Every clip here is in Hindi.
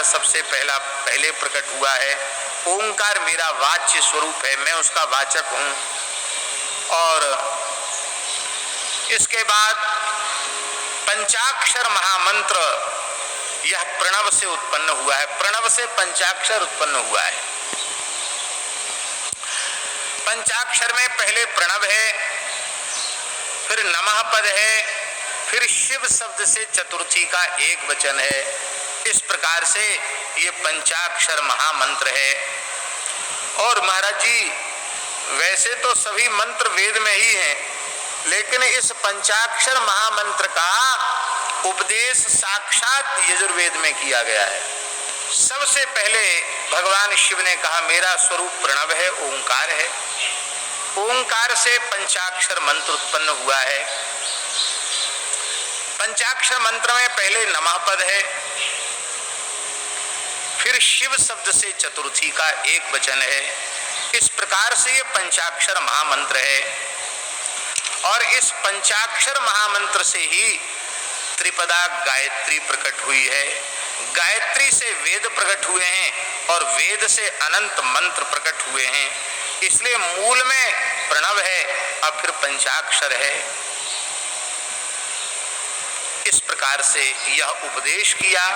सबसे पहले प्रकट हुआ है। ओंकार मेरा वाच्य स्वरूप है, मैं उसका वाचक हूं। और इसके बाद पंचाक्षर महामंत्र यह प्रणव से उत्पन्न हुआ है। प्रणव से पंचाक्षर उत्पन्न हुआ है। पंचाक्षर में पहले प्रणव है, फिर नमः पद है, फिर शिव शब्द से चतुर्थी का एक वचन है। इस प्रकार से ये पंचाक्षर महामंत्र है। और महाराज जी वैसे तो सभी मंत्र वेद में ही हैं, लेकिन इस पंचाक्षर महामंत्र का उपदेश साक्षात यजुर्वेद में किया गया है। सबसे पहले भगवान शिव ने कहा मेरा स्वरूप प्रणव है, ओंकार है। ओंकार से पंचाक्षर मंत्र उत्पन्न हुआ है। पंचाक्षर मंत्र में पहले नमः पद है, फिर शिव शब्द से चतुर्थी का एक वचन है। इस प्रकार से ये पंचाक्षर महामंत्र है। और इस पंचाक्षर महामंत्र से ही त्रिपदा गायत्री प्रकट हुई है। गायत्री से वेद प्रकट हुए हैं और वेद से अनंत मंत्र प्रकट हुए हैं। इसलिए मूल में प्रणव है और फिर पंचाक्षर है। इस प्रकार से यह उपदेश किया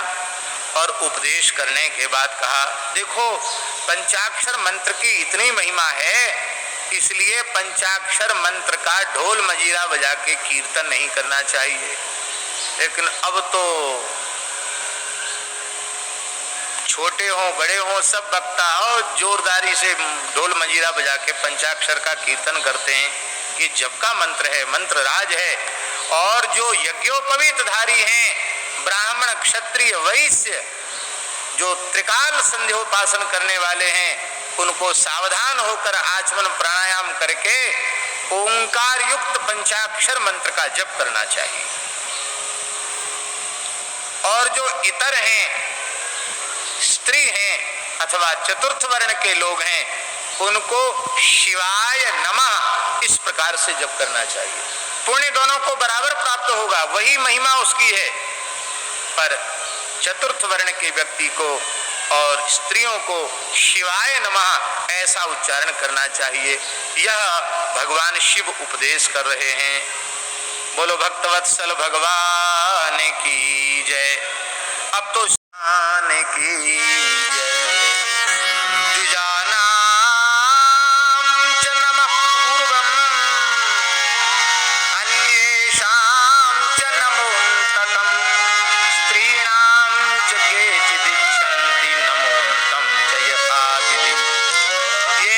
और उपदेश करने के बाद कहा देखो पंचाक्षर मंत्र की इतनी महिमा है, इसलिए पंचाक्षर मंत्र का ढोल मजीरा बजा के कीर्तन नहीं करना चाहिए। लेकिन अब तो छोटे हो बड़े हो सब वक्ता हो जोरदारी से ढोल मजीरा बजा के पंचाक्षर का कीर्तन करते हैं। ये जप का मंत्र है, मंत्र राज है। और जो यज्ञोपवीत धारी हैं, ब्राह्मण क्षत्रिय वैश्य जो त्रिकाल संध्योपासन करने वाले हैं, उनको सावधान होकर आचमन प्राणायाम करके ओंकार युक्त पंचाक्षर मंत्र का जप करना चाहिए। और जो इतर हैं, स्त्री हैं अथवा चतुर्थ वर्ण के लोग हैं, उनको शिवाय नमः इस प्रकार से जप करना चाहिए। पुण्य दोनों को बराबर प्राप्त होगा, वही महिमा उसकी है। पर चतुर्थ वर्ण के व्यक्ति को और स्त्रियों को शिवाय नमः ऐसा उच्चारण करना चाहिए। यह भगवान शिव उपदेश कर रहे हैं। बोलो भक्तवत्सल भगवान की जय। अब तो आने की जय। द्विजानां च नमः पूर्वम् अन्येषां च नमोऽन्तकम् स्त्रीणां च केचिदिच्छन्ति नमोऽन्तं च यथाविधि। ये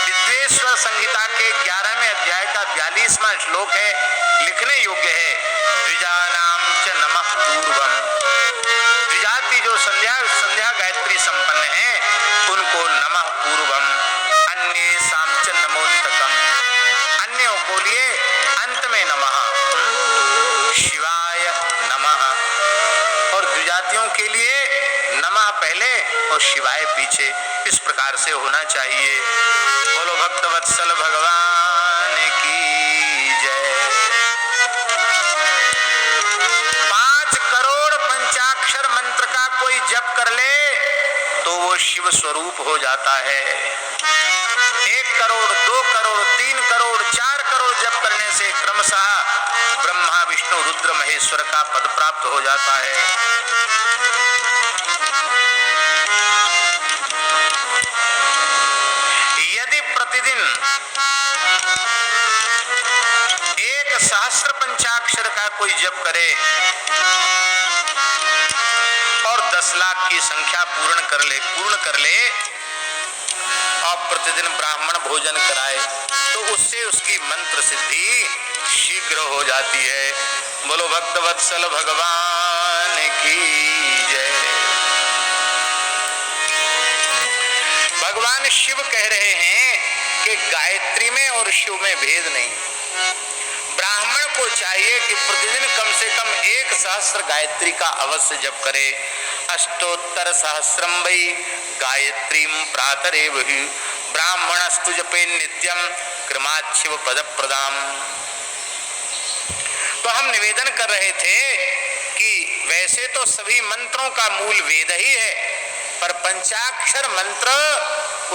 विद्वेश्वर संहिता के 11वें अध्याय का 42वां श्लोक है, लिखने योग्य है। द्विजानां च नमः पूर्वम्। द्विजाति जो संध्या गायत्री संपन्न है उनको नमः पूर्वम, अन्येषां च नमोऽन्तकम्, अन्यों को लिए अंत में नमः, शिवाय नमः। और द्विजातियों के लिए नमः पहले और शिवाय पीछे, इस प्रकार से होना चाहिए। बोलो भक्तवत्सल भगवान की जय। 5 करोड़ पंचाक्षर मंत्र का कोई जप कर ले तो वो शिव स्वरूप हो जाता है। 1 करोड़ 2 करोड़ 3 करोड़ 4 करोड़ जप करने से क्रमशः ब्रह्मा विष्णु रुद्र महेश्वर का पद प्राप्त हो जाता है। यदि प्रतिदिन 1 सहस्त्र पंचाक्षर का कोई जप करे और 10 लाख की संख्या पूर्ण कर ले और प्रतिदिन ब्राह्मण भोजन कराए तो उससे उसकी मंत्र सिद्धि शीघ्र हो जाती है। बोलो भक्तवत्सल भगवान की जय। भगवान शिव कह रहे हैं कि गायत्री में और शिव में भेद नहीं। ब्राह्मण को चाहिए कि प्रतिदिन कम से कम 1 सहस्त्र गायत्री का अवश्य जप करे। अष्टोत्तर सहस्रम वै गायत्रीं प्रातरेव हि ब्राह्मणस्तु जपे नित्यम क्रमाच्छिव पद प्रदाम। तो हम निवेदन कर रहे थे कि वैसे तो सभी मंत्रों का मूल वेद ही है, पर पंचाक्षर मंत्र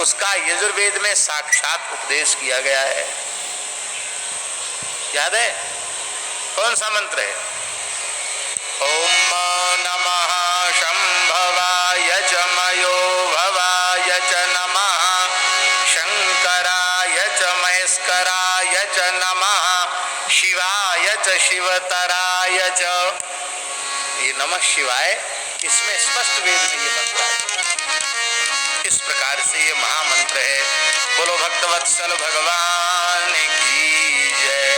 उसका यजुर्वेद में साक्षात उपदेश किया गया है। याद है कौन सा मंत्र है? ओम नमः शंभवाय च मयो भवाय च नमः शंकराय च महेश्वराय च नमः शिवाय च शिवतराय च। ये नमः शिवाय इसमें स्पष्ट वेद में ये मंत्र है। इस प्रकार से ये महामंत्र है। बोलो भक्तवत्सल भगवान की जय।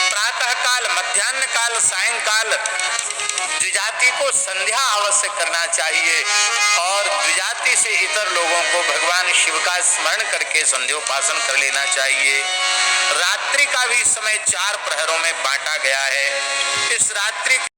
प्रातः काल, मध्याह्न काल, सायंकाल द्विजाति को संध्या अवश्य करना चाहिए और द्विजाति से इतर लोगों को भगवान शिव का स्मरण करके संध्योपासन कर लेना चाहिए। रात्रि का भी समय 4 प्रहरों में बांटा गया है। इस रात्रि